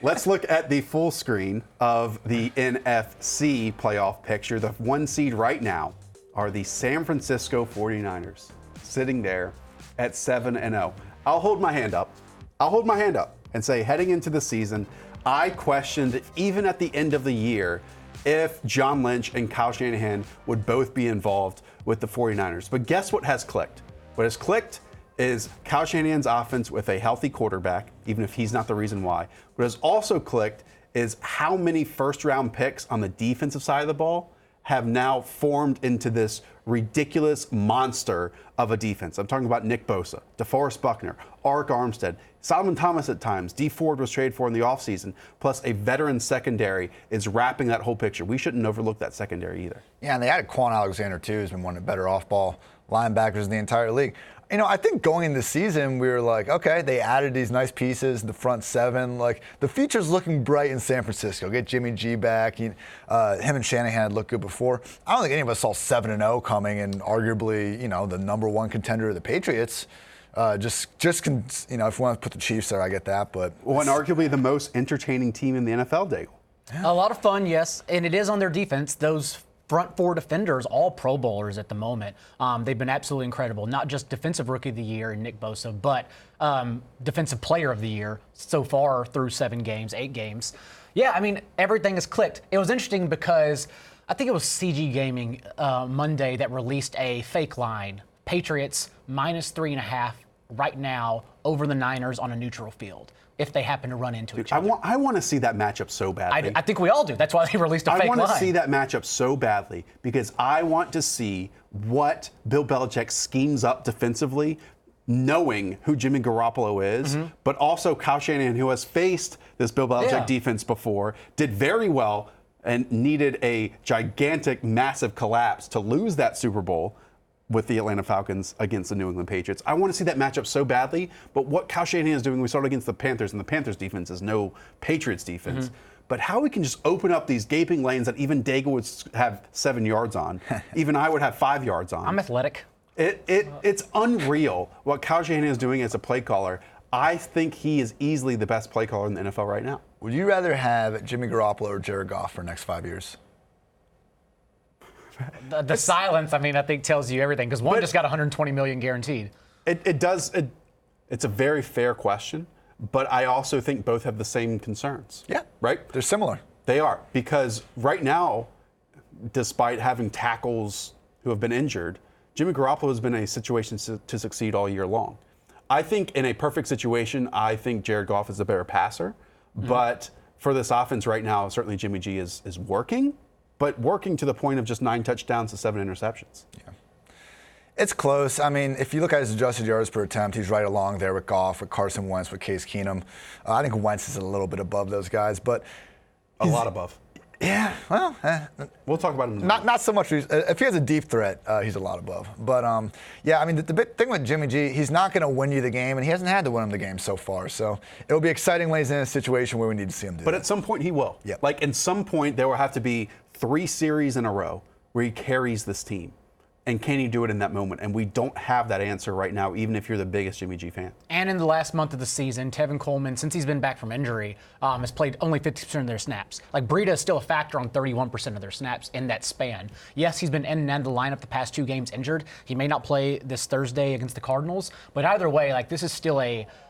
Let's look at the full screen of the NFC playoff picture. The 1 seed right now are the San Francisco 49ers, sitting there at 7-0. I'll hold my hand up. And say, heading into the season, I questioned, even at the end of the year, if John Lynch and Kyle Shanahan would both be involved with the 49ers. But guess what has clicked? What has clicked is Kyle Shanahan's offense with a healthy quarterback, even if he's not the reason why. What has also clicked is how many first-round picks on the defensive side of the ball have now formed into this ridiculous monster of a defense. I'm talking about Nick Bosa, DeForest Buckner, Arik Armstead, Solomon Thomas at times. Dee Ford was traded for in the offseason, plus a veteran secondary is wrapping that whole picture. We shouldn't overlook that secondary either. Yeah, and they added Quan Alexander, too, who's been one of the better off-ball linebackers in the entire league. You know, I think going into the season, we were like, okay, they added these nice pieces, the front seven. Like, the future's looking bright in San Francisco. Get Jimmy G back. Him and Shanahan had looked good before. I don't think any of us saw 7-0 coming and arguably, the number one contender of the Patriots. If you want to put the Chiefs there, I get that. But and arguably the most entertaining team in the NFL, Daigle. Yeah. A lot of fun, yes. And it is on their defense. Those front four defenders, all Pro Bowlers at the moment. They've been absolutely incredible. Not just Defensive Rookie of the Year in Nick Bosa, but Defensive Player of the Year so far through 8 games. Yeah, I mean, everything has clicked. It was interesting because I think it was CG Gaming Monday that released a fake line. Patriots -3.5 right now over the Niners on a neutral field, if they happen to run into each other. I want to see that matchup so badly. I think we all do. That's why they released a fake line. I want to see that matchup so badly because I want to see what Bill Belichick schemes up defensively, knowing who Jimmy Garoppolo is, but also Kyle Shanahan, who has faced this Bill Belichick defense before, did very well and needed a gigantic, massive collapse to lose that Super Bowl with the Atlanta Falcons against the New England Patriots. I want to see that matchup so badly, but what Kyle Shanahan is doing, we saw it against the Panthers, and the Panthers defense is no Patriots defense, but how we can just open up these gaping lanes that even Daigle would have 7 yards on, even I would have 5 yards on. I'm athletic. It's unreal what Kyle Shanahan is doing as a play caller. I think he is easily the best play caller in the NFL right now. Would you rather have Jimmy Garoppolo or Jared Goff for the next 5 years? The silence, I think, tells you everything because one just got $120 million guaranteed. It does. It's a very fair question, but I also think both have the same concerns. Yeah. Right? They're similar. They are, because right now, despite having tackles who have been injured, Jimmy Garoppolo has been in a situation to succeed all year long. I think in a perfect situation, I think Jared Goff is a better passer, but for this offense right now, certainly Jimmy G is working. But working to the point of just 9 touchdowns to 7 interceptions. Yeah. It's close. I mean, if you look at his adjusted yards per attempt, he's right along there with Goff, with Carson Wentz, with Case Keenum. I think Wentz is a little bit above those guys, but a lot above. Yeah, well, we'll talk about him. Not so much. If he has a deep threat, he's a lot above. But the big thing with Jimmy G, he's not going to win you the game, and he hasn't had to win him the game so far. So it'll be exciting when he's in a situation where we need to see him do. But at some point, he will. Yep. Like at some point, there will have to be 3 series in a row where he carries this team. And can he do it in that moment? And we don't have that answer right now, even if you're the biggest Jimmy G fan. And in the last month of the season, Tevin Coleman, since he's been back from injury, has played only 50% of their snaps. Like, Breida is still a factor on 31% of their snaps in that span. Yes, he's been in and out of the lineup the past 2 games injured. He may not play this Thursday against the Cardinals. But either way, this is still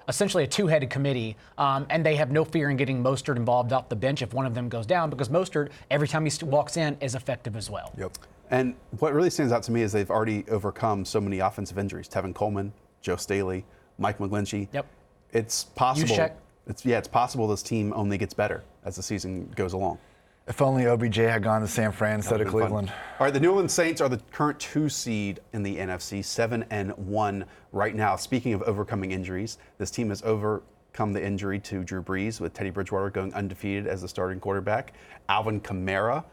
essentially a 2-headed committee, and they have no fear in getting Mostert involved off the bench if one of them goes down, because Mostert, every time he walks in, is effective as well. Yep. And what really stands out to me is they've already overcome so many offensive injuries. Tevin Coleman, Joe Staley, Mike McGlinchey. Yep. It's possible. Juszczyk. It's possible this team only gets better as the season goes along. If only OBJ had gone to San Fran instead of Cleveland. All right, the New Orleans Saints are the current 2 seed in the NFC, 7-1 right now. Speaking of overcoming injuries, this team has overcome the injury to Drew Brees, with Teddy Bridgewater going undefeated as the starting quarterback. Alvin Kamara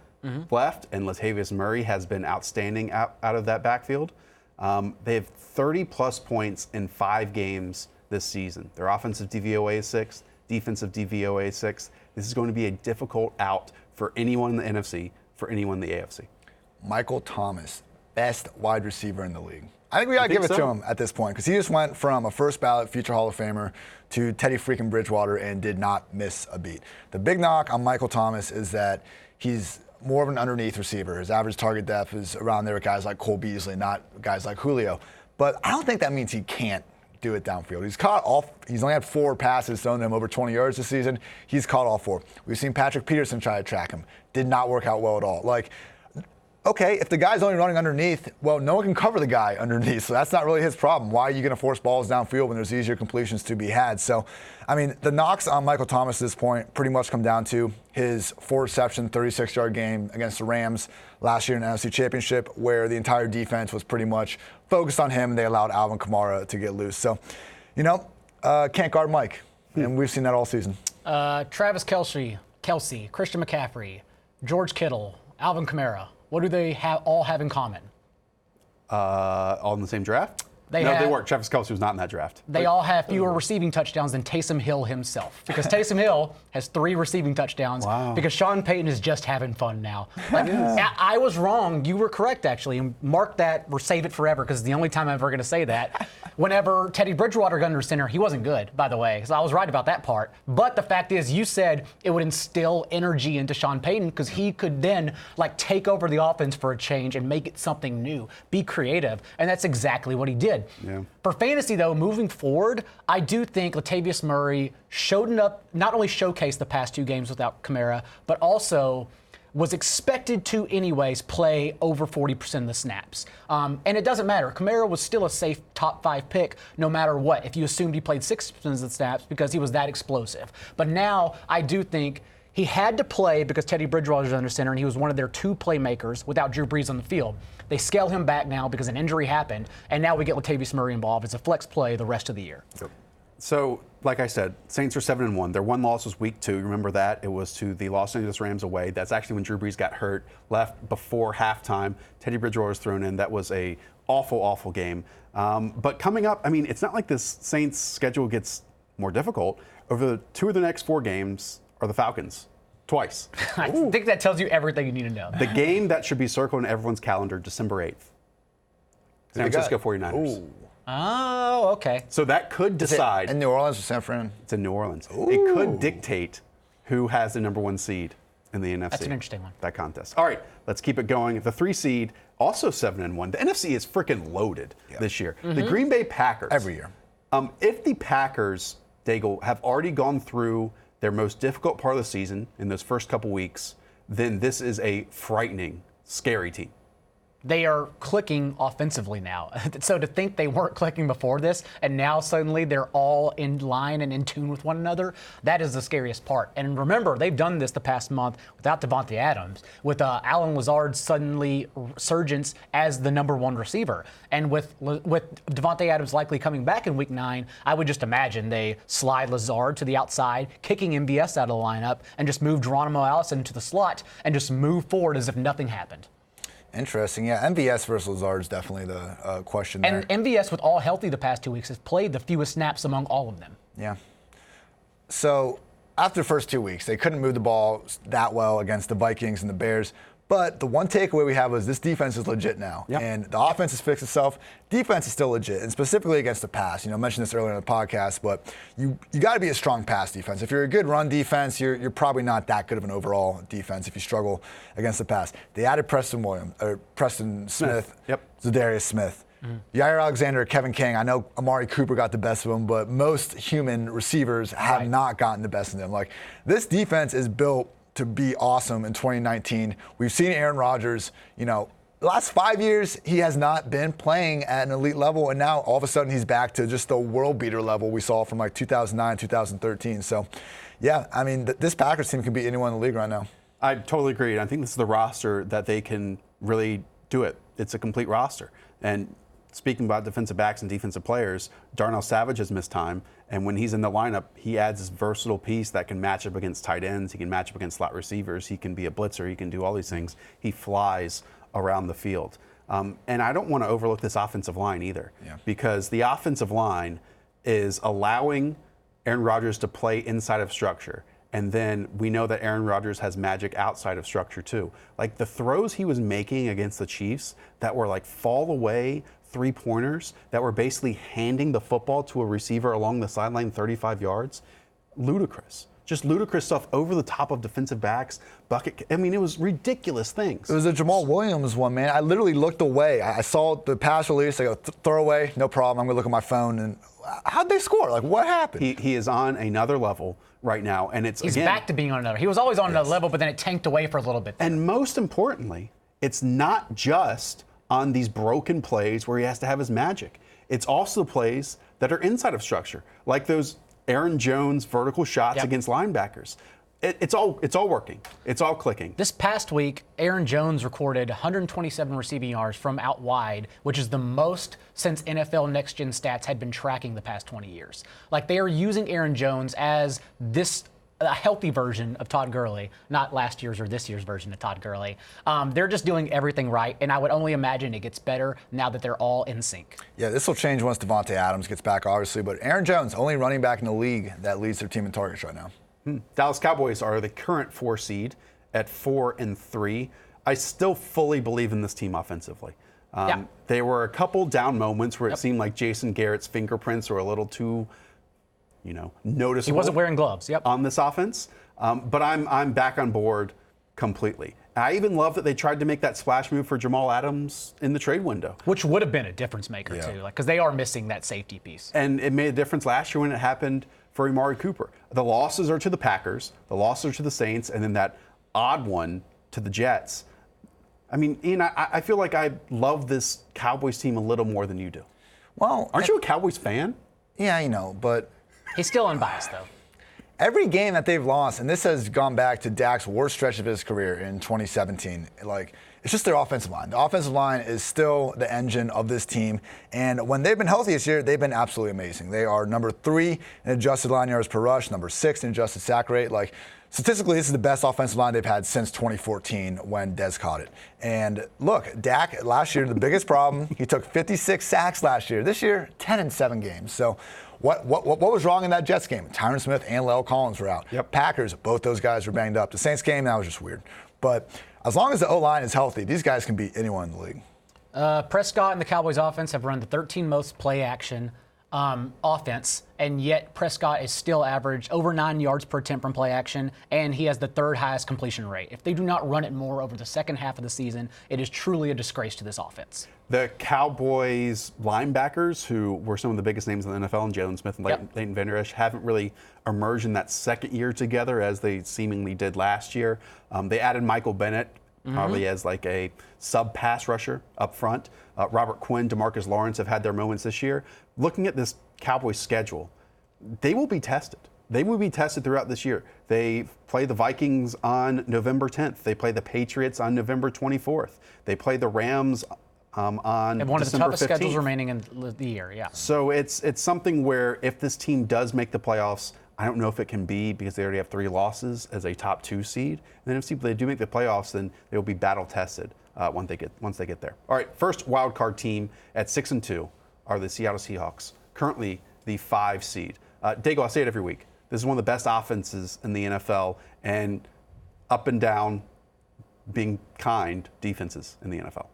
left, and Latavius Murray has been outstanding out of that backfield. They have 30-plus points in 5 games this season. Their offensive DVOA is 6, defensive DVOA is 6. This is going to be a difficult out for anyone in the NFC, for anyone in the AFC. Michael Thomas, best wide receiver in the league. I think we got to give it so? to him at this point because he just went from a first ballot future Hall of Famer to Teddy freaking Bridgewater and did not miss a beat. The big knock on Michael Thomas is that he's more of an underneath receiver. His average target depth is around there with guys like Cole Beasley, not guys like Julio. But I don't think that means he can't do it downfield. He's only had 4 passes thrown to him over 20 yards this season. He's caught all 4. We've seen Patrick Peterson try to track him. Did not work out well at all. Okay, if the guy's only running underneath, well, no one can cover the guy underneath, so that's not really his problem. Why are you going to force balls downfield when there's easier completions to be had? So, I mean, the knocks on Michael Thomas at this point pretty much come down to his 4-reception, 36-yard game against the Rams last year in the NFC Championship, where the entire defense was pretty much focused on him, and they allowed Alvin Kamara to get loose. So, can't guard Mike, and we've seen that all season. Travis Kelce, Christian McCaffrey, George Kittle, Alvin Kamara. What do they all have in common? All in the same draft? They weren't. Travis Kelce was not in that draft. They all have fewer receiving touchdowns than Taysom Hill himself. Because Taysom Hill has 3 receiving touchdowns. Wow. Because Sean Payton is just having fun now. I was wrong. You were correct, actually. And mark that or save it forever because it's the only time I'm ever going to say that. Whenever Teddy Bridgewater got under center, he wasn't good, by the way. So I was right about that part. But the fact is, you said it would instill energy into Sean Payton because he could then take over the offense for a change and make it something new, be creative. And that's exactly what he did. Yeah. For fantasy, though, moving forward, I do think Latavius Murray not only showcased the past 2 games without Kamara, but also was expected to anyways play over 40% of the snaps. And it doesn't matter. Kamara was still a safe top 5 pick no matter what, if you assumed he played 60% of the snaps because he was that explosive. But now I do think he had to play because Teddy Bridgewater was under center, and he was one of their 2 playmakers without Drew Brees on the field. They scale him back now because an injury happened, and now we get Latavius Murray involved as a flex play the rest of the year. So, like I said, Saints are 7-1. Their one loss was week 2. Remember that? It was to the Los Angeles Rams away. That's actually when Drew Brees got hurt, left before halftime. Teddy Bridgewater was thrown in. That was a awful, awful game. But coming up, I mean, it's not like this Saints schedule gets more difficult. Over the 2 of the next 4 games are the Falcons. Twice. I think that tells you everything you need to know. The game that should be circled in everyone's calendar, December 8th. San Francisco 49ers. Ooh. Oh, okay. So that could decide. In New Orleans or San Fran? It's in New Orleans. Ooh. It could dictate who has the number 1 seed in the NFC. That's an interesting one. That contest. All right, let's keep it going. The 3 seed, also 7-1. The NFC is freaking loaded this year. Mm-hmm. The Green Bay Packers. Every year. If the Packers, Daigle, have already gone through their most difficult part of the season in those first couple weeks, then this is a frightening, scary team. They are clicking offensively now. So to think they weren't clicking before this, and now suddenly they're all in line and in tune with one another, that is the scariest part. And remember, they've done this the past month without Devontae Adams, with Allen Lazard's suddenly resurgence as the number 1 receiver. And with Devontae Adams likely coming back in Week 9, I would just imagine they slide Lazard to the outside, kicking MVS out of the lineup, and just move Geronimo Allison into the slot and just move forward as if nothing happened. Interesting. Yeah, MVS versus Lazard is definitely the question there. And MVS, with all healthy the past 2 weeks, has played the fewest snaps among all of them. Yeah. So after the first 2 weeks, they couldn't move the ball that well against the Vikings and the Bears. But the one takeaway we have was this defense is legit now. Yep. And the offense has fixed itself. Defense is still legit, and specifically against the pass. I mentioned this earlier in the podcast, but you got to be a strong pass defense. If you're a good run defense, you're probably not that good of an overall defense if you struggle against the pass. They added Preston Smith, Zadarius Smith. Jair Alexander, Kevin King. I know Amari Cooper got the best of them, but most human receivers have not gotten the best of them. This defense is built to be awesome in 2019. We've seen Aaron Rodgers, the last 5 years, he has not been playing at an elite level, and now all of a sudden he's back to just the world beater level we saw from 2009, 2013. So, yeah, I mean, this Packers team can beat anyone in the league right now. I totally agree. I think this is the roster that they can really do it. It's a complete roster. And speaking about defensive backs and defensive players, Darnell Savage has missed time, and when he's in the lineup, he adds this versatile piece that can match up against tight ends, he can match up against slot receivers, he can be a blitzer, he can do all these things. He flies around the field. And I don't want to overlook this offensive line either, because the offensive line is allowing Aaron Rodgers to play inside of structure. And then we know that Aaron Rodgers has magic outside of structure too. The throws he was making against the Chiefs that were fall away 3-pointers that were basically handing the football to a receiver along the sideline 35 yards. Ludicrous. Just ludicrous stuff over the top of defensive backs. Bucket. I mean, it was ridiculous things. It was a Jamal Williams one, man. I literally looked away. I saw the pass release. I go, throw away, no problem. I'm going to look at my phone. And how'd they score? Like, what happened? He is on another level right now. And he's back to being on another. He was always on another level, but then it tanked away for a little bit there. And most importantly, it's not just on these broken plays where he has to have his magic. It's also plays that are inside of structure, like those Aaron Jones vertical shots against linebackers. It's all working. It's all clicking. This past week, Aaron Jones recorded 127 receiving yards from out wide, which is the most since NFL Next Gen Stats had been tracking the past 20 years. Like, they are using Aaron Jones as a healthy version of Todd Gurley, not last year's or this year's version of Todd Gurley. They're just doing everything right, and I would only imagine it gets better now that they're all in sync. Yeah, this will change once Devontae Adams gets back, obviously, but Aaron Jones, only running back in the league that leads their team in targets right now. Dallas Cowboys are the current 4 seed at 4-3. I still fully believe in this team offensively. There were a couple down moments where it seemed like Jason Garrett's fingerprints were a little too noticeable. He wasn't wearing gloves. On this offense, but I'm back on board completely. I even love that they tried to make that splash move for Jamal Adams in the trade window, which would have been a difference maker too, because they are missing that safety piece. And it made a difference last year when it happened for Amari Cooper. The losses are to the Packers, the losses are to the Saints, and then that odd one to the Jets. I mean, Ian, I feel like I love this Cowboys team a little more than you do. Well, aren't you a Cowboys fan? Yeah, but he's still unbiased, though. Every game that they've lost, and this has gone back to Dak's worst stretch of his career in 2017, it's just their offensive line. The offensive line is still the engine of this team, and when they've been healthy this year, they've been absolutely amazing. They are number 3 in adjusted line yards per rush, number 6 in adjusted sack rate. Statistically, this is the best offensive line they've had since 2014 when Dez caught it. And look, Dak last year, the biggest problem, he took 56 sacks last year. This year, 10 in 7 games. So what was wrong in that Jets game? Tyron Smith and La'el Collins were out. Packers, both those guys were banged up. The Saints game, that was just weird. But as long as the O-line is healthy, these guys can beat anyone in the league. Prescott and the Cowboys offense have run the 13th most play action offense, and yet Prescott is still average over 9 yards per attempt from play action, and he has the 3rd highest completion rate. If they do not run it more over the second half of the season, it is truly a disgrace to this offense. The Cowboys linebackers, who were some of the biggest names in the NFL, and Jalen Smith and Leighton Vander Esch, haven't really emerged in that second year together as they seemingly did last year. They added Michael Bennett probably as like a sub-pass rusher up front. Robert Quinn, DeMarcus Lawrence have had their moments this year. Looking at this Cowboys schedule, they will be tested. They will be tested throughout this year. They play the Vikings on November 10th. They play the Patriots on November 24th. They play the Rams on and one December of the toughest 15th. schedules remaining in the year, So it's something where if this team does make the playoffs, I don't know if it can be because they already have 3 losses as a top 2 seed. And then if they do make the playoffs, then they will be battle tested once they get there. All right, first wild card team at 6-2 are the Seattle Seahawks, currently the 5 seed. Daigle, I say it every week. This is one of the best offenses in the NFL, and up and down, being kind defenses in the NFL.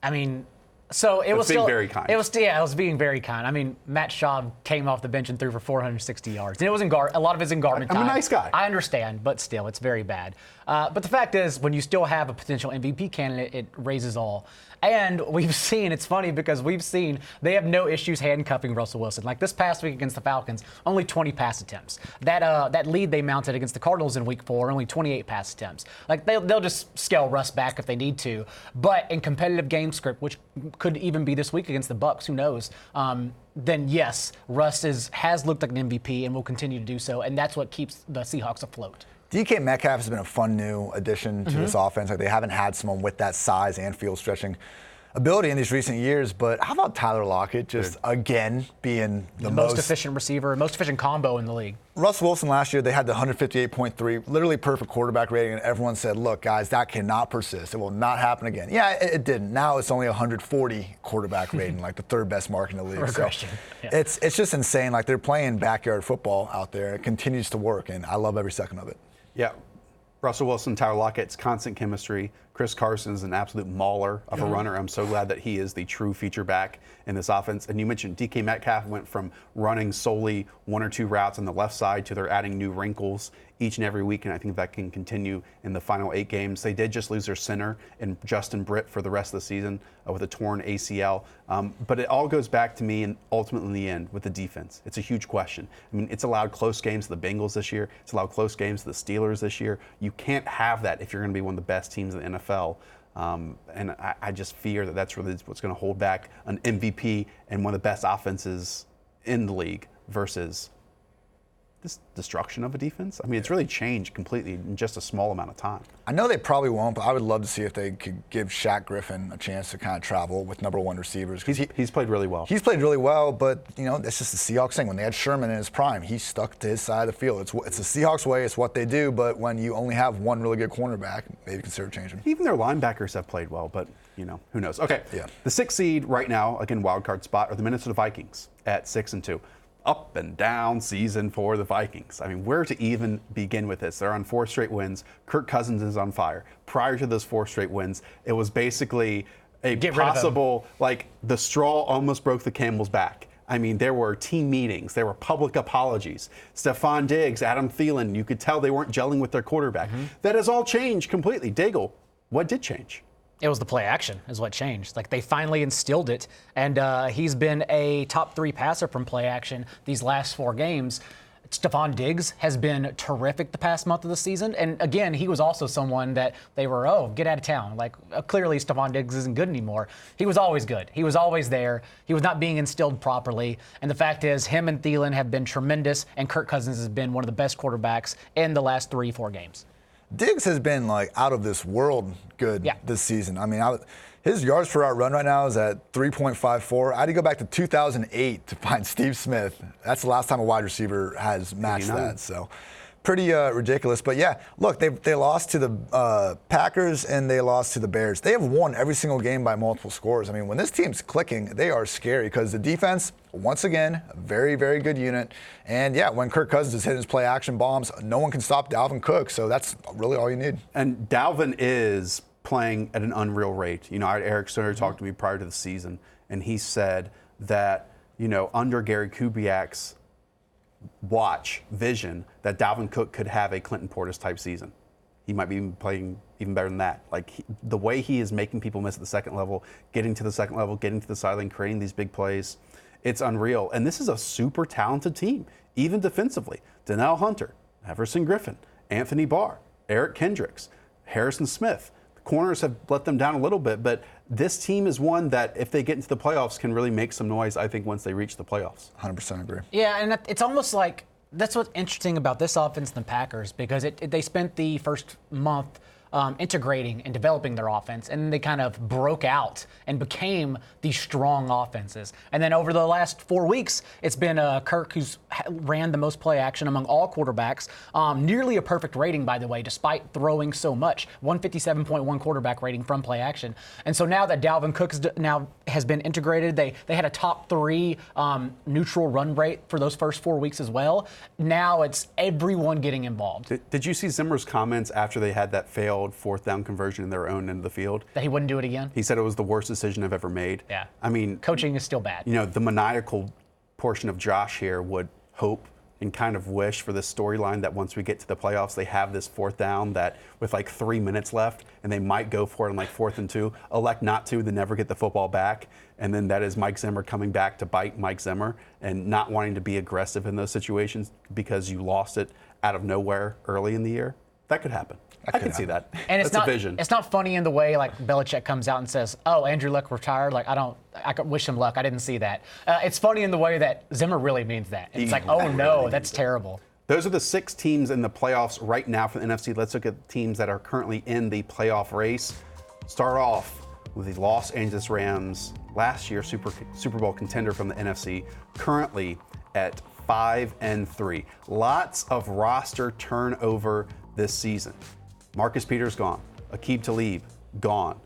I mean, so it was being very kind. It was being very kind. I mean, Matt Schaub came off the bench and threw for 460 yards, and it was a lot of it's in garbage time. I'm a nice guy. I understand, but still, it's very bad. But the fact is, when you still have a potential MVP candidate, it raises all. And we've seen, it's funny because we've seen they have no issues handcuffing Russell Wilson. Like this past week against the Falcons, only 20 pass attempts. That lead they mounted against the Cardinals in Week 4, only 28 pass attempts. Like they'll just scale Russ back if they need to. But in competitive game script, which could even be this week against the Bucs, who knows? Then yes, Russ has looked like an MVP and will continue to do so, and that's what keeps the Seahawks afloat. DK Metcalf has been a fun new addition to this offense. Like they haven't had someone with that size and field stretching ability in these recent years. But how about Tyler Lockett just again being the most efficient receiver, most efficient combo in the league? Russ Wilson last year, they had the 158.3, literally perfect quarterback rating, and everyone said, look, guys, that cannot persist. It will not happen again. Yeah, it didn't. Now it's only 140 quarterback rating, like the 3rd best mark in the league. Regression. So it's just insane. Like they're playing backyard football out there. It continues to work, and I love every second of it. Yeah. Russell Wilson, Tyler Lockett's constant chemistry. Chris Carson is an absolute mauler of a runner. I'm so glad that he is the true feature back in this offense. And you mentioned DK Metcalf went from running solely 1 or 2 routes on the left side to they're adding new wrinkles each and every week, and I think that can continue in the final 8 games. They did just lose their center in Justin Britt for the rest of the season with a torn ACL. But it all goes back to me, and ultimately in the end, with the defense. It's a huge question. I mean, it's allowed close games to the Bengals this year. It's allowed close games to the Steelers this year. You can't have that if you're going to be one of the best teams in the NFL. And I just fear that that's really what's going to hold back an MVP and one of the best offenses in the league versus this destruction of a defense. I mean, it's really changed completely in just a small amount of time. I know they probably won't, but I would love to see if they could give Shaq Griffin a chance to kind of travel with number 1 receivers. He's played really well. He's played really well, but, you know, that's just the Seahawks thing. When they had Sherman in his prime, he stuck to his side of the field. It's the Seahawks way. It's what they do, but when you only have one really good cornerback, maybe consider changing. Even their linebackers have played well, but, you know, who knows. Okay, yeah. The 6th seed right now, again, wild card spot, are the Minnesota Vikings at 6-2. Up and down season for the Vikings. I mean, where to even begin with this? They're on 4 straight wins. Kirk Cousins is on fire. Prior to those 4 straight wins, it was basically a possible, like, the straw almost broke the camel's back. I mean, there were team meetings. There were public apologies. Stephon Diggs, Adam Thielen, you could tell they weren't gelling with their quarterback. That has all changed completely. Daigle, what did change? It was the play action is what changed. Like, they finally instilled it, and he's been a top 3 passer from play action these last 4 games. Stephon Diggs has been terrific the past month of the season, and again, he was also someone that they were, get out of town. Like, clearly Stephon Diggs isn't good anymore. He was always good. He was always there. He was not being instilled properly, and the fact is, him and Thielen have been tremendous, and Kirk Cousins has been one of the best quarterbacks in the last 3-4 games. Diggs has been like out of this world good this season. I mean, his yards per route run right now is at 3.54. I had to go back to 2008 to find Steve Smith. That's the last time a wide receiver has matched that. So pretty ridiculous. But yeah, look, they lost to the Packers and they lost to the Bears. They have won every single game by multiple scores. I mean, when this team's clicking, they are scary because the defense, once again, a very, very good unit. And yeah, when Kirk Cousins is hitting his play action bombs, no one can stop Dalvin Cook. So that's really all you need. And Dalvin is playing at an unreal rate. You know, I had Eric Stoner talk to me prior to the season, and he said that, you know, under Gary Kubiak's vision, that Dalvin Cook could have a Clinton Portis type season. He might be playing even better than that. Like, the way he is making people miss at the second level, getting to the second level, getting to the sideline, creating these big plays, it's unreal. And this is a super talented team, even defensively. Donnell Hunter, Everson Griffin, Anthony Barr, Eric Kendricks, Harrison Smith. The corners have let them down a little bit, but this team is one that, if they get into the playoffs, can really make some noise, I think, once they reach the playoffs. 100% agree. Yeah, and it's almost like that's what's interesting about this offense than the Packers, because they spent the first month integrating and developing their offense, and they kind of broke out and became these strong offenses. And then over the last 4 weeks, it's been Kirk who's ran the most play action among all quarterbacks. Nearly a perfect rating, by the way, despite throwing so much. 157.1 quarterback rating from play action. And so now that Dalvin Cook has been integrated, they had a top 3 neutral run rate for those first 4 weeks as well. Now it's everyone getting involved. Did you see Zimmer's comments after they had that failed 4th down conversion in their own end of the field? That he wouldn't do it again? He said it was the worst decision I've ever made. Yeah. I mean, coaching is still bad. You know, the maniacal portion of Josh here would hope and kind of wish for this storyline that once we get to the playoffs, they have this 4th down that with like 3 minutes left, and they might go for it on like 4th and 2, elect not to, then never get the football back. And then that is Mike Zimmer coming back to bite Mike Zimmer and not wanting to be aggressive in those situations because you lost it out of nowhere early in the year. That could happen. I can see that. And it's That's not a vision. It's not funny in the way like Belichick comes out and says, "Oh, Andrew Luck retired." Like, I could wish him luck. I didn't see that. It's funny in the way that Zimmer really means that. It's like, oh no, that's terrible. Those are the 6 teams in the playoffs right now for the NFC. Let's look at teams that are currently in the playoff race. Start off with the Los Angeles Rams, last year Super Bowl contender from the NFC, currently at 5-3. Lots of roster turnover this season. Marcus Peters gone. Aqib Talib gone.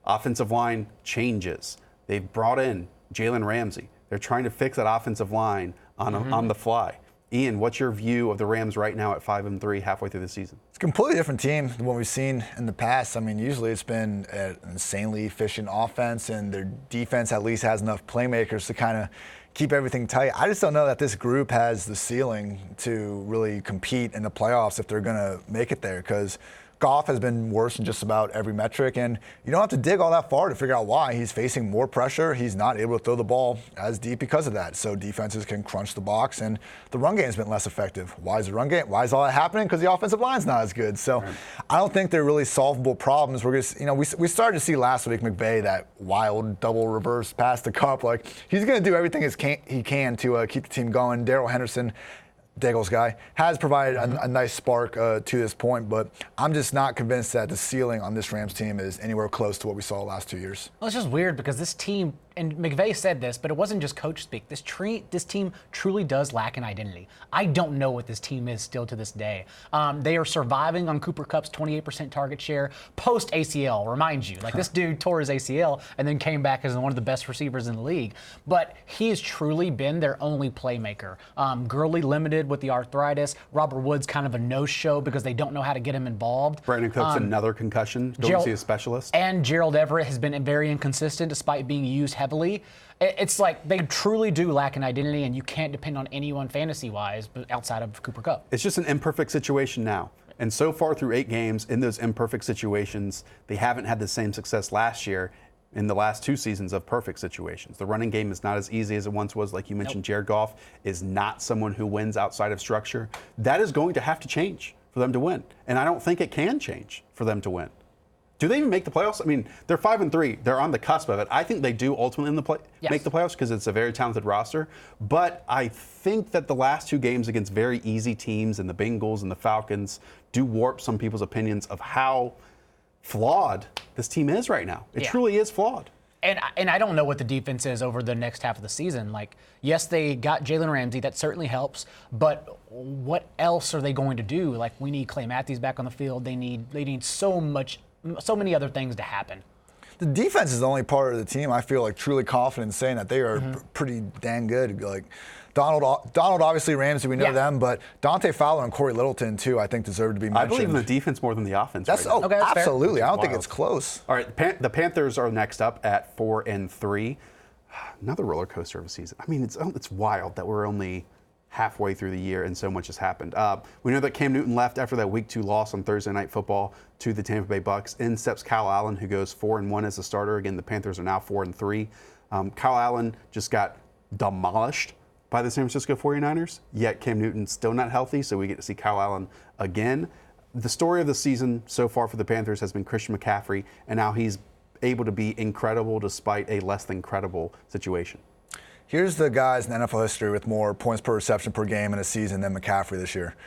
Offensive line changes. They've brought in Jalen Ramsey. They're trying to fix that offensive line on the fly. Ian, what's your view of the Rams right now at 5-3 halfway through the season? It's a completely different team than what we've seen in the past. I mean, usually it's been an insanely efficient offense, and their defense at least has enough playmakers to kind of keep everything tight. I just don't know that this group has the ceiling to really compete in the playoffs if they're going to make it there, because Goff has been worse in just about every metric, and you don't have to dig all that far to figure out why. He's facing more pressure. He's not able to throw the ball as deep because of that. So defenses can crunch the box, and the run game's been less effective. Why is the run game? Why is all that happening? Because the offensive line's not as good. So I don't think they're really solvable problems. We're just, we started to see last week McVay, that wild double reverse pass to Kupp. Like, he's going to do everything he can to keep the team going. Darrell Henderson, Daigle's guy, has provided a nice spark to this point, but I'm just not convinced that the ceiling on this Rams team is anywhere close to what we saw the last 2 years. Well, it's just weird because this team, and McVay said this, but it wasn't just coach speak. This team truly does lack an identity. I don't know what this team is still to this day. They are surviving on Cooper Kupp's 28% target share post ACL. Remind you, like, this dude tore his ACL and then came back as one of the best receivers in the league. But he has truly been their only playmaker. Gurley limited with the arthritis. Robert Woods kind of a no-show because they don't know how to get him involved. Brandon Cooks another concussion. Going to see a specialist. And Gerald Everett has been very inconsistent despite being used heavily. It's like they truly do lack an identity, and you can't depend on anyone fantasy-wise but outside of Cooper Kupp. It's just an imperfect situation now. And so far through 8 games, in those imperfect situations, they haven't had the same success last year in the last 2 seasons of perfect situations. The running game is not as easy as it once was. Like you mentioned, Jared Goff is not someone who wins outside of structure. That is going to have to change for them to win. And I don't think it can change for them to win. Do they even make the playoffs? I mean, they're 5-3. They're on the cusp of it. I think they do ultimately make the playoffs because it's a very talented roster. But I think that the last 2 games against very easy teams and the Bengals and the Falcons do warp some people's opinions of how flawed this team is right now. It truly is flawed. And I don't know what the defense is over the next half of the season. Like, yes, they got Jalen Ramsey. That certainly helps. But what else are they going to do? Like, we need Clay Matthews back on the field. They need so many other things to happen. The defense is the only part of the team I feel like truly confident in saying that they are pretty dang good. Like Donald, obviously, Ramsey, we know them, but Dante Fowler and Corey Littleton too, I think, deserve to be mentioned. I believe in the defense more than the offense. That's absolutely. I don't think it's close. All right, the Panthers are next up at 4-3. Another roller coaster of a season. I mean, it's wild that we're only halfway through the year and so much has happened. We know that Cam Newton left after that Week 2 loss on Thursday Night Football to the Tampa Bay Bucks. In steps Kyle Allen, who goes 4-1 as a starter. Again, the Panthers are now 4-3. Kyle Allen just got demolished by the San Francisco 49ers, yet Cam Newton's still not healthy, so we get to see Kyle Allen again. The story of the season so far for the Panthers has been Christian McCaffrey, and now he's able to be incredible despite a less than credible situation. Here's the guys in NFL history with more points per reception per game in a season than McCaffrey this year.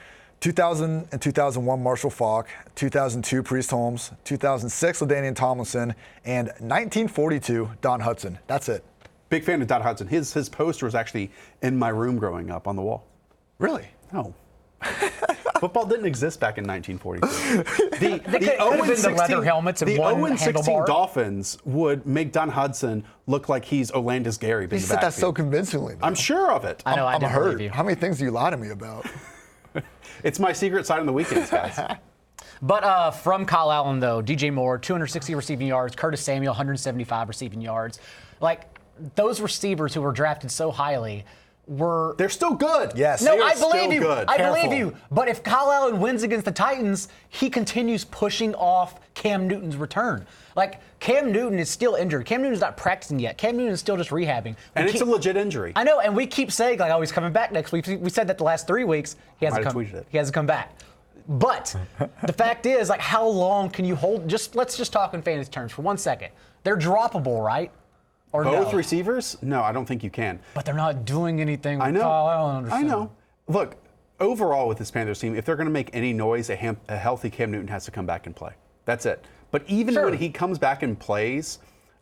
2000 and 2001, Marshall Faulk. 2002, Priest Holmes. 2006, LaDainian Tomlinson. And 1942, Don Hudson. That's it. Big fan of Don Hudson. His poster was actually in my room growing up on the wall. Really? No. Football didn't exist back in 1942. The 0-16 Dolphins would make Don Hudson look like he's Olandis Gary. You said that so convincingly, though. I'm sure of it. I know, I I'm didn't hurt. believe you. How many things do you lie to me about? It's my secret side on the weekends, guys. But from Kyle Allen, though, DJ Moore, 260 receiving yards, Curtis Samuel, 175 receiving yards. Like, those receivers who were drafted so highly they're still good. Yes. No, they are I believe you. Good. I believe you. But if Kyle Allen wins against the Titans, he continues pushing off Cam Newton's return. Like, Cam Newton is still injured. Cam Newton's not practicing yet. Cam Newton is still just rehabbing. And it's a legit injury. I know, and we keep saying, like, oh, he's coming back next week. We said that the last 3 weeks. He hasn't come back. But the fact is, like, how long can you hold? Let's just talk in fantasy terms for 1 second. They're droppable, right? Or both no? receivers? No, I don't think you can. But they're not doing anything with Kyle Allen. I know. Look, overall with this Panthers team, if they're going to make any noise, a healthy Cam Newton has to come back and play. That's it. But even when he comes back and plays,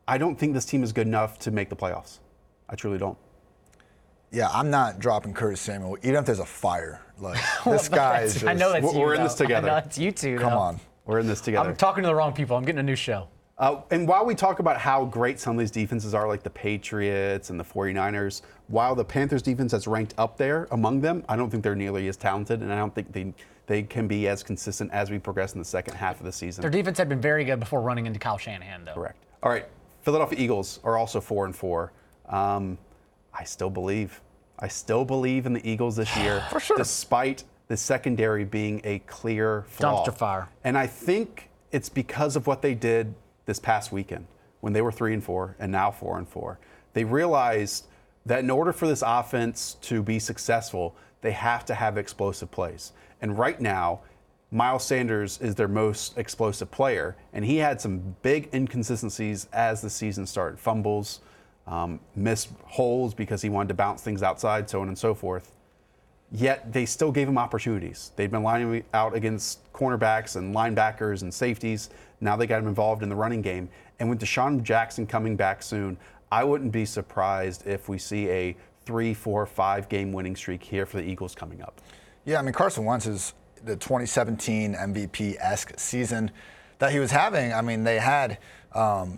I don't think this team is good enough to make the playoffs. I truly don't. Yeah, I'm not dropping Curtis Samuel, even if there's a fire. Like, this guy is just... I know that's you, We're in this together. I know it's you two. Come on. We're in this together. I'm talking to the wrong people. I'm getting a new show. And while we talk about how great some of these defenses are, like the Patriots and the 49ers, while the Panthers defense has ranked up there among them, I don't think they're nearly as talented, and I don't think they can be as consistent as we progress in the second half of the season. Their defense had been very good before running into Kyle Shanahan, though. Correct. All right, Philadelphia Eagles are also 4-4. I still believe in the Eagles this year, For sure. despite the secondary being a clear flaw. Dumpster fire. And I think it's because of what they did this past weekend when they were 3-4 and now 4-4. They realized that in order for this offense to be successful, they have to have explosive plays. And right now, Miles Sanders is their most explosive player, and he had some big inconsistencies as the season started. Fumbles, missed holes because he wanted to bounce things outside, so on and so forth. Yet they still gave him opportunities. They'd been lining out against cornerbacks and linebackers and safeties. Now they got him involved in the running game. And with Deshaun Jackson coming back soon, I wouldn't be surprised if we see a 3, 4, 5 game winning streak here for the Eagles coming up. Yeah, I mean, Carson Wentz is the 2017 MVP-esque season that he was having. I mean, they had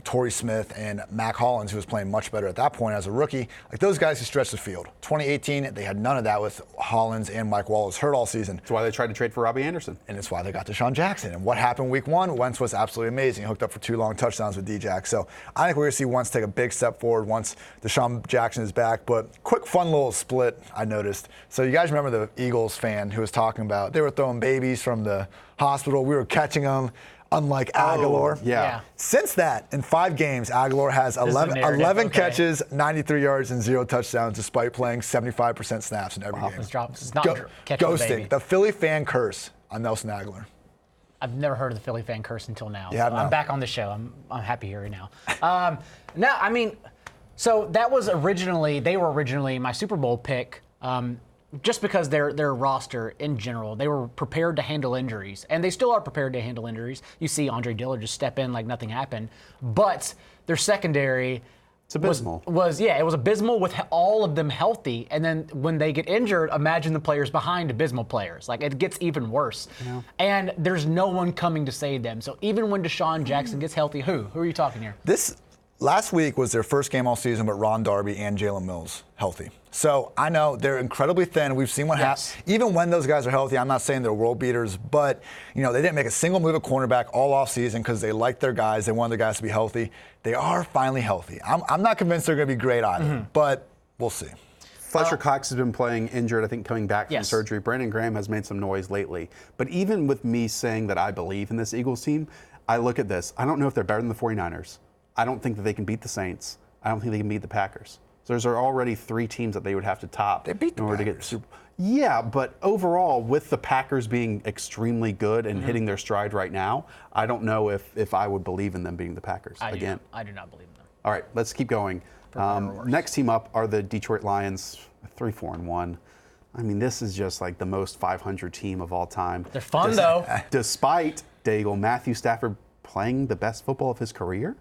Torrey Smith and Mac Hollins, who was playing much better at that point as a rookie. Like, those guys who stretched the field. 2018, they had none of that with Hollins and Mike Wallace hurt all season. That's why they tried to trade for Robbie Anderson. And it's why they got Deshaun Jackson. And what happened week 1? Wentz was absolutely amazing. He hooked up for 2 long touchdowns with D-Jack. So I think we're going to see Wentz take a big step forward once Deshaun Jackson is back. But quick, fun little split I noticed. So you guys remember the Eagles fan who was talking about they were throwing babies from the hospital. We were catching them. Unlike Aguilar. Yeah. Since that, in 5 games, Aguilar has 11 catches, 93 yards, and 0 touchdowns, despite playing 75% snaps in every game. It's not catching a baby. Ghosting. The Philly fan curse on Nelson Aguilar. I've never heard of the Philly fan curse until now. Yeah, so I'm back on the show. I'm happy here now. No, I mean, so that was they were originally my Super Bowl pick. Just because their roster in general, they were prepared to handle injuries, and they still are prepared to handle injuries. You see Andre Dillard just step in like nothing happened, but their secondary it's abysmal. It was abysmal with all of them healthy, and then when they get injured, imagine the players behind abysmal players. Like, it gets even worse, and there's no one coming to save them. So even when Deshaun Jackson gets healthy, who are you talking here? This last week was their first game all season with Ron Darby and Jalen Mills healthy. So I know they're incredibly thin. We've seen what happens. Even when those guys are healthy, I'm not saying they're world beaters, but they didn't make a single move at cornerback all off season because they liked their guys. They wanted their guys to be healthy. They are finally healthy. I'm not convinced they're going to be great either, but we'll see. Fletcher Cox has been playing injured, I think, coming back from surgery. Brandon Graham has made some noise lately. But even with me saying that I believe in this Eagles team, I look at this. I don't know if they're better than the 49ers. I don't think that they can beat the Saints. I don't think they can beat the Packers. So there's already 3 teams that they would have to top in order to get the Super Bowl. Yeah, but overall, with the Packers being extremely good and hitting their stride right now, I don't know if I would believe in them beating the Packers again. I do not believe in them. All right, let's keep going. Next team up are the Detroit Lions, 3-4-1. I mean, this is just like the most 500 team of all time. They're fun, though. Despite Daigle, Matthew Stafford playing the best football of his career?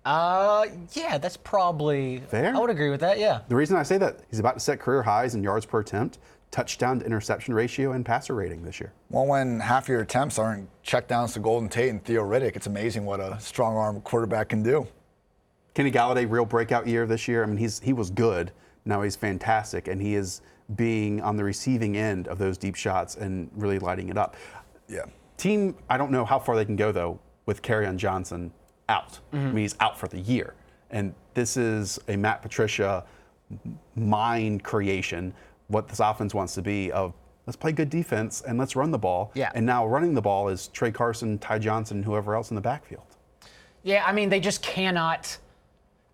Yeah, that's probably fair. I would agree with that, yeah. The reason I say that, he's about to set career highs in yards per attempt, touchdown to interception ratio, and passer rating this year. Well, when half your attempts aren't checkdowns to Golden Tate and Theo Riddick, it's amazing what a strong-arm quarterback can do. Kenny Galladay, real breakout year this year. I mean, he was good. Now he's fantastic, and he is being on the receiving end of those deep shots and really lighting it up. Yeah. Team, I don't know how far they can go, though, with Kerryon Johnson out. I mean, he's out for the year. And this is a Matt Patricia mind creation, what this offense wants to be of let's play good defense and let's run the ball. Yeah. And now running the ball is Trey Carson, Ty Johnson, whoever else in the backfield. Yeah, I mean, they just cannot.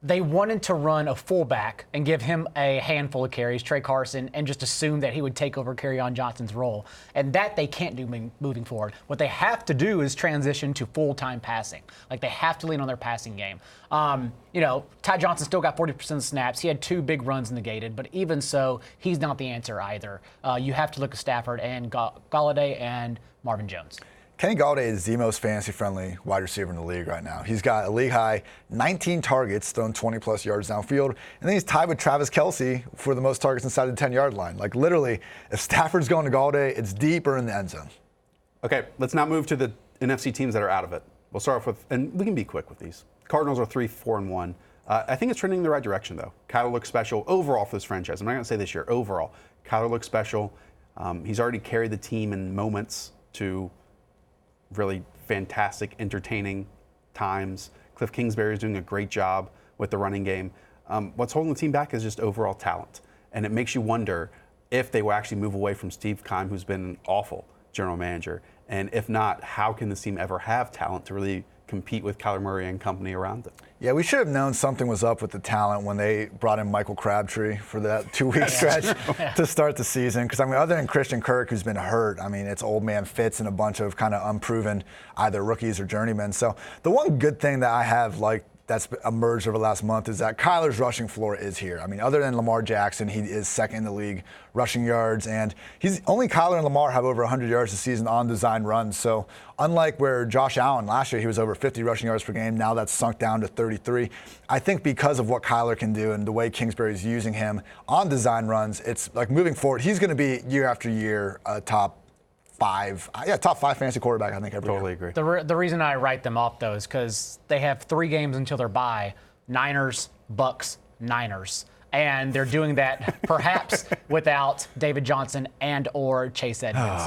They wanted to run a fullback and give him a handful of carries, Trey Carson, and just assume that he would take over Kerryon Johnson's role. And that they can't do moving forward. What they have to do is transition to full-time passing. Like, they have to lean on their passing game. Ty Johnson still got 40% of the snaps. He had 2 big runs negated, but even so, he's not the answer either. You have to look at Stafford and Galladay and Marvin Jones. Kenny Galladay is the most fantasy-friendly wide receiver in the league right now. He's got a league-high 19 targets, thrown 20-plus yards downfield, and then he's tied with Travis Kelce for the most targets inside the 10-yard line. Like, literally, if Stafford's going to Galladay, it's deep or in the end zone. Okay, let's now move to the NFC teams that are out of it. We'll start off with, and we can be quick with these. Cardinals are 3-4-1. I think it's trending in the right direction, though. Kyler looks special overall for this franchise. I'm not going to say this year, overall. Kyler looks special. He's already carried the team in moments to really fantastic, entertaining times. Cliff Kingsbury is doing a great job with the running game. What's holding the team back is just overall talent. And it makes you wonder if they will actually move away from Steve Keim, who's been an awful general manager. And if not, how can this team ever have talent to really compete with Kyler Murray and company around it? Yeah, we should have known something was up with the talent when they brought in Michael Crabtree for that 2-week stretch to start the season. Because, I mean, other than Christian Kirk, who's been hurt, I mean, it's old man Fitz and a bunch of kind of unproven either rookies or journeymen. So the one good thing that I have, like, that's emerged over the last month is that Kyler's rushing floor is here. I mean, other than Lamar Jackson, he is second in the league rushing yards, and only Kyler and Lamar have over 100 yards this season on design runs. So unlike where Josh Allen last year, he was over 50 rushing yards per game. Now that's sunk down to 33. I think because of what Kyler can do and the way Kingsbury is using him on design runs, it's like moving forward, he's going to be year after year top five fantasy quarterback, I think, every Totally year. agree. The reason I write them off, though, is because they have 3 games until their bye. Niners, Bucks, Niners. And they're doing that perhaps without David Johnson and or Chase Edmonds.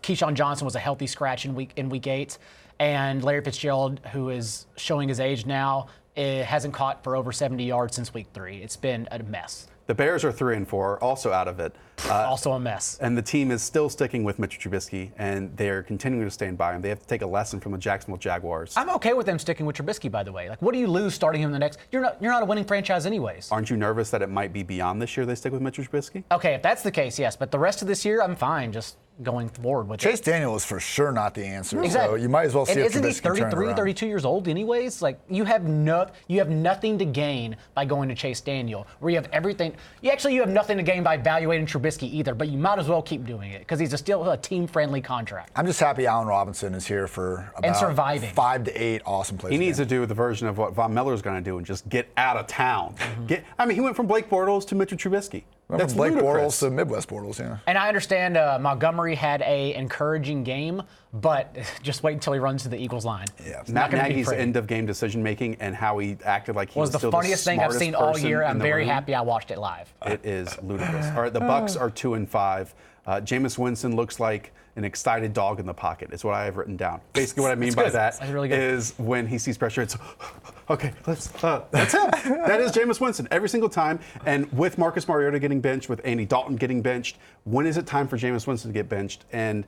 Keyshawn Johnson was a healthy scratch in week 8. And Larry Fitzgerald, who is showing his age now, hasn't caught for over 70 yards since week 3. It's been a mess. The Bears are 3-4, also out of it. Also a mess. And the team is still sticking with Mitch Trubisky, and they're continuing to stand by him. They have to take a lesson from the Jacksonville Jaguars. I'm okay with them sticking with Trubisky, by the way. Like, what do you lose starting him the next? You're not a winning franchise anyways. Aren't you nervous that it might be beyond this year they stick with Mitch Trubisky? Okay, if that's the case, yes. But the rest of this year, I'm fine just going forward with Chase it. Daniel is for sure not the answer. Exactly. So you might as well see if isn't he Trubisky can turn it 33, around. 32 years old anyways? Like, you have nothing to gain by going to Chase Daniel, where you have everything. You have nothing to gain by evaluating Trubisky either, but you might as well keep doing it because he's still a team-friendly contract. I'm just happy Allen Robinson is here for about surviving. 5 to 8 awesome plays. He needs to do the version of what Von Miller's going to do and just get out of town. He went from Blake Bortles to Mitchell Trubisky. That's Blake Bortles to Midwest Bortles, yeah. And I understand Montgomery had a encouraging game, but just wait until he runs to the Eagles line. Yeah. It's Matt not gonna be Nagy's pretty. end of game decision making and how he acted like he was the still funniest thing I've smartest seen all person year. in I'm the very room. happy I watched it live. It is ludicrous. All right, the Bucks are 2-5. Jameis Winston looks like an excited dog in the pocket, is what I have written down. Basically, what I mean by that That's really good. is when he sees pressure, it's okay. That's him. That is Jameis Winston every single time. And with Marcus Mariota getting benched, with Andy Dalton getting benched, when is it time for Jameis Winston to get benched? And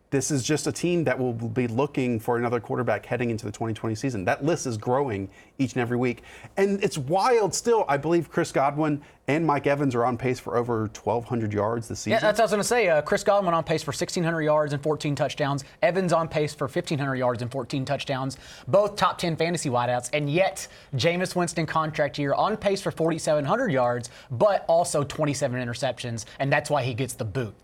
this is just a team that will be looking for another quarterback heading into the 2020 season. That list is growing each and every week. And it's wild still. I believe Chris Godwin and Mike Evans are on pace for over 1,200 yards this season. Yeah, that's what I was going to say. Chris Godwin on pace for 1,600 yards and 14 touchdowns. Evans on pace for 1,500 yards and 14 touchdowns. Both top 10 fantasy wideouts. And yet, Jameis Winston contract year on pace for 4,700 yards, but also 27 interceptions. And that's why he gets the boot.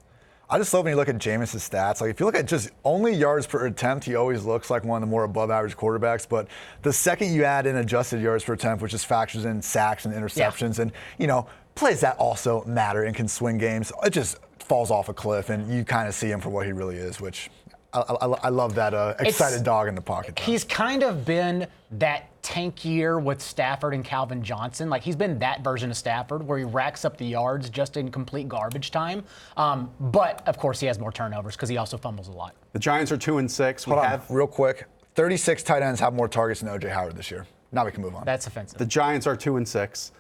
I just love when you look at Jameis' stats. Like, if you look at just only yards per attempt, he always looks like one of the more above-average quarterbacks. But the second you add in adjusted yards per attempt, which just factors in sacks and interceptions, and, plays that also matter and can swing games, it just falls off a cliff, and you kind of see him for what he really is, which I love that excited dog in the pocket. Though. He's kind of been that tank year with Stafford and Calvin Johnson. Like, he's been that version of Stafford where he racks up the yards just in complete garbage time. But, of course, he has more turnovers because he also fumbles a lot. The Giants are 2-6. Hold on, real quick. 36 tight ends have more targets than O.J. Howard this year. Now we can move on. That's offensive. The Giants are 2-6.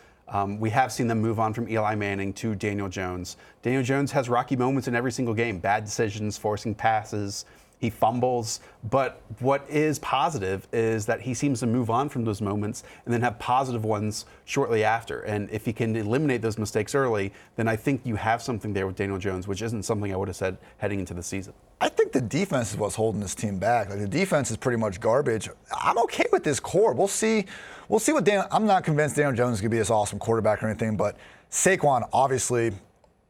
We have seen them move on from Eli Manning to Daniel Jones. Daniel Jones has rocky moments in every single game. Bad decisions, forcing passes. He fumbles. But what is positive is that he seems to move on from those moments and then have positive ones shortly after. And if he can eliminate those mistakes early, then I think you have something there with Daniel Jones, which isn't something I would have said heading into the season. I think the defense is what's holding this team back. Like, the defense is pretty much garbage. I'm okay with this core. We'll see what I'm not convinced Daniel Jones is going to be this awesome quarterback or anything, but Saquon, obviously,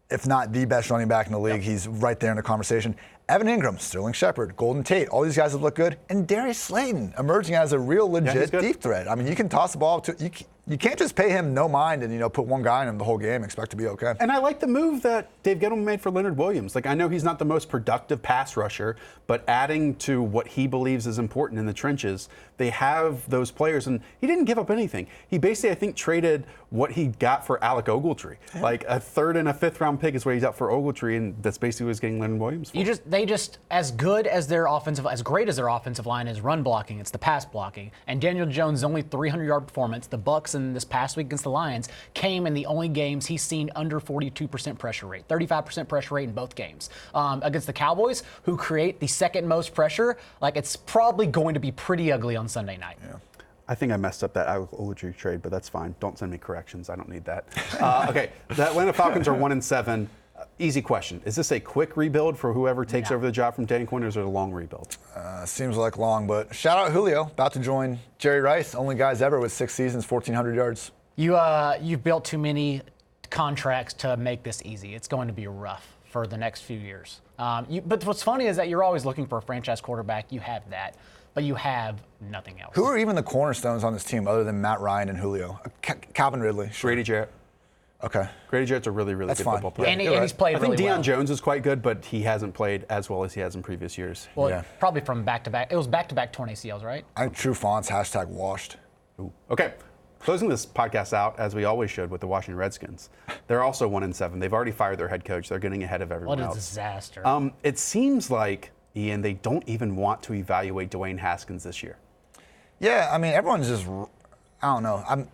if not the best running back in the league, he's right there in the conversation. Evan Ingram, Sterling Shepard, Golden Tate, all these guys have looked good, and Darius Slayton emerging as a real legit deep threat. I mean, you can toss the ball to you can't just pay him no mind and put one guy in him the whole game and expect to be okay. And I like the move that Dave Gettleman made for Leonard Williams. Like, I know he's not the most productive pass rusher, but adding to what he believes is important in the trenches, they have those players, and he didn't give up anything. He basically, I think, traded what he got for Alec Ogletree. Yeah. Like a 3rd and a 5th round pick is what he's up for Ogletree, and that's basically what he's getting Leonard Williams for. They just as great as their offensive line is run blocking, it's the pass blocking. And Daniel Jones' only 300-yard performance, the Bucs in this past week against the Lions, came in the only games he's seen under 42% pressure rate, 35% pressure rate in both games. Against the Cowboys, who create the second most pressure, like it's probably going to be pretty ugly on Sunday night. Yeah. I think I messed up that Ogletree trade, but that's fine. Don't send me corrections. I don't need that. Okay, the Atlanta Falcons are 1-7. Easy question. Is this a quick rebuild for whoever takes over the job from Dan Quinn, or is it a long rebuild? Seems like long, but shout out Julio, about to join Jerry Rice, only guys ever with 6 seasons, 1,400 yards. You've built too many contracts to make this easy. It's going to be rough for the next few years. But what's funny is that you're always looking for a franchise quarterback. You have that, but you have nothing else. Who are even the cornerstones on this team other than Matt Ryan and Julio? Calvin Ridley. Sure. Grady Jarrett. Okay. Grady Jarrett's a really, really good football player. And he's played really well. I think Deion Jones is quite good, but he hasn't played as well as he has in previous years. Well, probably from back-to-back. It was back-to-back torn ACLs, right? I think True Fonts, #washed. Ooh. Okay. Closing this podcast out, as we always should, with the Washington Redskins. They're also 1-7. They've already fired their head coach. They're getting ahead of everyone else. What a disaster. It seems like, Ian, they don't even want to evaluate Dwayne Haskins this year. Yeah, I mean, everyone's just, I don't know.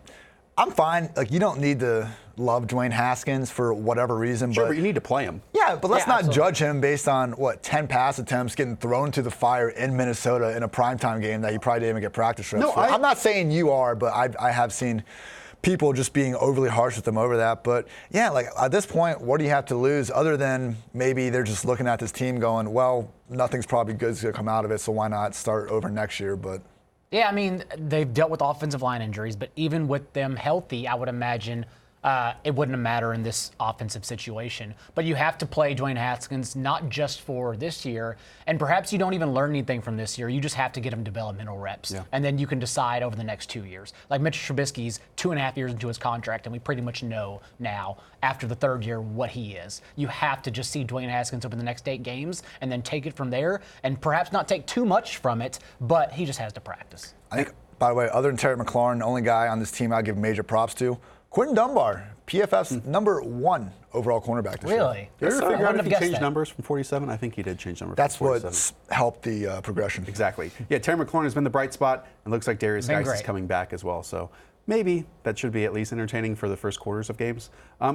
I'm fine. Like, you don't need to love Dwayne Haskins for whatever reason. Sure, but you need to play him. Yeah, but let's not judge him based on, 10 pass attempts getting thrown to the fire in Minnesota in a primetime game that you probably didn't even get practice reps for. I'm not saying you are, but I have seen people just being overly harsh with them over that. But, yeah, like, at this point, what do you have to lose other than maybe they're just looking at this team going, well, nothing's probably good going to come out of it, so why not start over next year? But yeah, I mean, they've dealt with offensive line injuries, but even with them healthy, I would imagine it wouldn't matter in this offensive situation. But you have to play Dwayne Haskins not just for this year, and perhaps you don't even learn anything from this year. You just have to get him developmental reps, and then you can decide over the next 2 years. Like Mitch Trubisky's 2.5 years into his contract, and we pretty much know now, after the 3rd year, what he is. You have to just see Dwayne Haskins over the next 8 games and then take it from there, and perhaps not take too much from it, but he just has to practice. I think, by the way, other than Terry McLaurin, the only guy on this team I'd give major props to, Quentin Dunbar, PFF's #1 overall cornerback this year. Really? Did you ever figure out if he changed numbers from 47? I think he did change numbers. That's what's helped the progression. Exactly. Yeah, Terry McLaurin has been the bright spot, and looks like Darius Geis is coming back as well. So maybe that should be at least entertaining for the first quarters of games.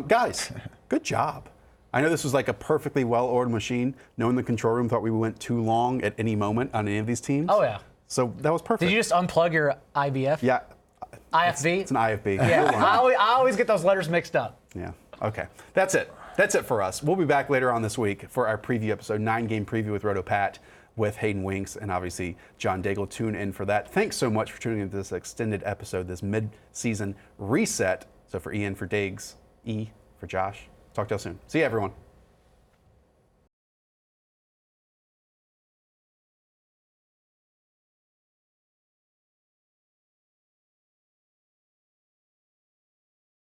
Guys, good job. I know this was like a perfectly well-oiled machine. No one in the control room thought we went too long at any moment on any of these teams. Oh, yeah. So that was perfect. Did you just unplug your IBF? Yeah. IFB? It's an IFB. Yeah, I always get those letters mixed up. Yeah. Okay. That's it. That's it for us. We'll be back later on this week for our preview episode, 9-game preview with Roto Pat, with Hayden Winks and obviously John Daigle. Tune in for that. Thanks so much for tuning into this extended episode, this mid-season reset. So for Ian, for Diggs, E, for Josh, talk to you soon. See you, everyone.